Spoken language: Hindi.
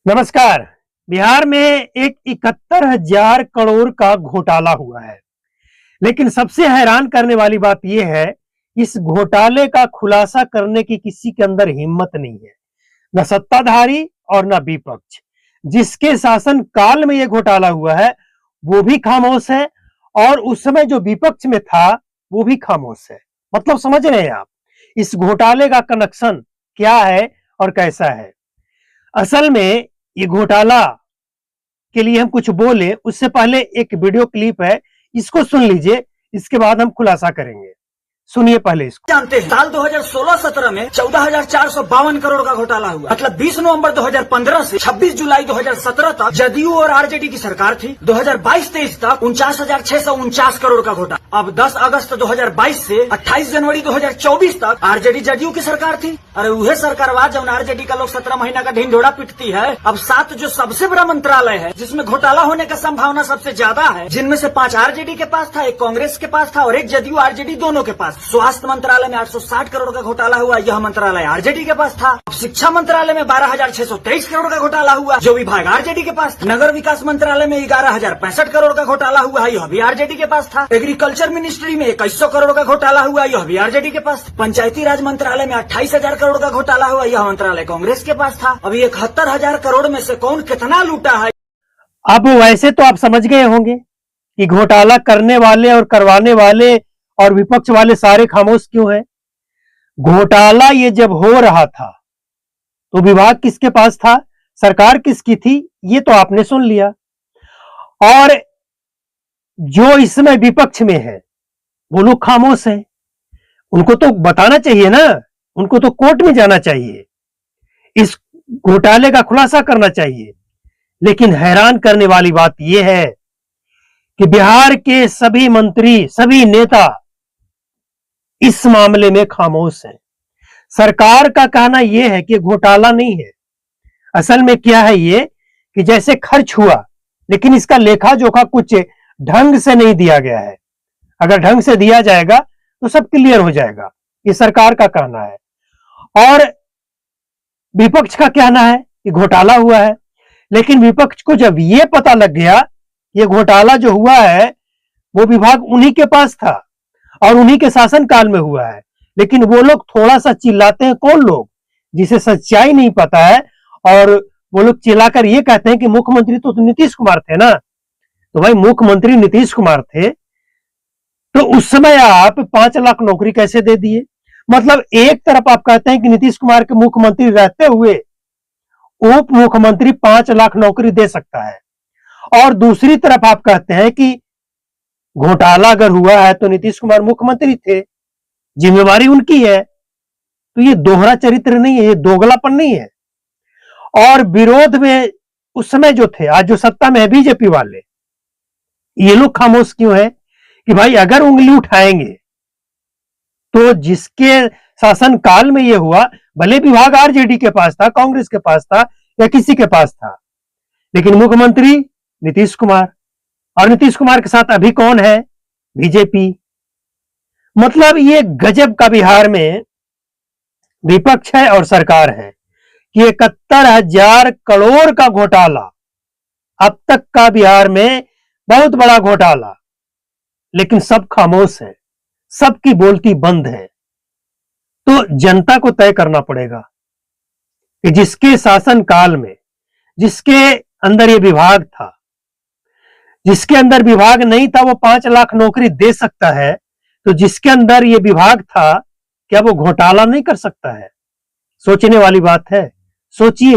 नमस्कार। बिहार में एक 71,000 करोड़ का घोटाला हुआ है, लेकिन सबसे हैरान करने वाली बात यह है, इस घोटाले का खुलासा करने की किसी के अंदर हिम्मत नहीं है, न सत्ताधारी और न विपक्ष। जिसके शासन काल में यह घोटाला हुआ है, वो भी खामोश है और उस समय जो विपक्ष में था, वो भी खामोश है। मतलब समझ रहे हैं आप, इस घोटाले का कनेक्शन क्या है और कैसा है। असल में ये घोटाला के लिए हम कुछ बोले उससे पहले एक वीडियो क्लिप है, इसको सुन लीजिए, इसके बाद हम खुलासा करेंगे। सुनिए पहले इसको। जानते हैं साल 2016-17 में 14,452 करोड़ का घोटाला हुआ। मतलब 20 नवंबर 2015 से 26 जुलाई 2017 तक जदयू और आरजेडी की सरकार थी। 2022-23 तक 49,649 करोड़ का घोटाला। अब 10 अगस्त 2022 से 28 जनवरी 2024 तक आरजेडी जदयू की सरकार थी। अरे वह सरकारवा जब आरजेडी का लोग 17 महीना का ढिंढोरा पिटती है। अब 7 जो सबसे बड़ा मंत्रालय है जिसमें घोटाला होने का संभावना सबसे ज्यादा है, जिनमें से 5 आरजेडी के पास था, एक कांग्रेस के पास था और एक जदयू आरजेडी दोनों के पास। स्वास्थ्य मंत्रालय में 860 करोड़ का घोटाला हुआ, यह मंत्रालय आरजेडी के पास था। शिक्षा मंत्रालय में 12,623 करोड़ का घोटाला हुआ, जो विभाग आरजेडी के पास था। नगर विकास मंत्रालय में 11,065 करोड़ का घोटाला हुआ, यह भी आरजेडी के पास था। एग्रीकल्चर मिनिस्ट्री में 2100 करोड़ का घोटाला हुआ, यह भी आरजेडी के पास। पंचायती राज मंत्रालय में 28,000 करोड़ का घोटाला हुआ, यह मंत्रालय कांग्रेस के पास था। अभी 71,000 करोड़ में से कौन कितना लूटा है। अब वैसे तो आप समझ गए होंगे कि घोटाला करने वाले और करवाने वाले और विपक्ष वाले सारे खामोश क्यों हैं। घोटाला ये जब हो रहा था तो विभाग किसके पास था, सरकार किसकी थी, ये तो आपने सुन लिया। और जो इस समय विपक्ष में है वो लोग खामोश हैं। उनको तो बताना चाहिए ना, उनको तो कोर्ट में जाना चाहिए, इस घोटाले का खुलासा करना चाहिए। लेकिन हैरान करने वाली बात यह है कि बिहार के सभी मंत्री, सभी नेता इस मामले में खामोश हैं। सरकार का कहना यह है कि घोटाला नहीं है। असल में क्या है ये कि जैसे खर्च हुआ, लेकिन इसका लेखा जोखा कुछ ढंग से नहीं दिया गया है। अगर ढंग से दिया जाएगा तो सब क्लियर हो जाएगा, ये सरकार का कहना है। और विपक्ष का कहना है कि घोटाला हुआ है, लेकिन विपक्ष को जब यह पता लग गया ये घोटाला जो हुआ है वो विभाग उन्हीं के पास था और उन्हीं के शासन काल में हुआ है, लेकिन वो लोग थोड़ा सा चिल्लाते हैं। कौन लोग? जिसे सच्चाई नहीं पता है, और वो लोग चिल्लाकर ये कहते हैं कि मुख्यमंत्री तो नीतीश कुमार थे ना। तो भाई मुख्यमंत्री नीतीश कुमार थे तो उस समय आप 5 लाख नौकरी कैसे दे दिए। मतलब एक तरफ आप कहते हैं कि नीतीश कुमार के मुख्यमंत्री रहते हुए उप मुख्यमंत्री 5 लाख नौकरी दे सकता है, और दूसरी तरफ आप कहते हैं कि घोटाला अगर हुआ है तो नीतीश कुमार मुख्यमंत्री थे, जिम्मेवारी उनकी है। तो ये दोहरा चरित्र नहीं है, ये दोगलापन नहीं है। और विरोध में उस समय जो थे, आज जो सत्ता में है बीजेपी वाले, ये लोग खामोश क्यों है कि भाई अगर उंगली उठाएंगे तो जिसके शासन काल में ये हुआ, भले विभाग आरजेडी के पास था, कांग्रेस के पास था या किसी के पास था, लेकिन मुख्यमंत्री नीतीश कुमार, और नीतीश कुमार के साथ अभी कौन है? बीजेपी। मतलब ये गजब का बिहार में विपक्ष है और सरकार है कि 71,000 करोड़ का घोटाला, अब तक का बिहार में बहुत बड़ा घोटाला, लेकिन सब खामोश है, सबकी बोलती बंद है। तो जनता को तय करना पड़ेगा कि जिसके शासन काल में, जिसके अंदर ये विभाग था, जिसके अंदर विभाग नहीं था वो 5 लाख नौकरी दे सकता है, तो जिसके अंदर ये विभाग था क्या वो घोटाला नहीं कर सकता है? सोचने वाली बात है, सोचिए।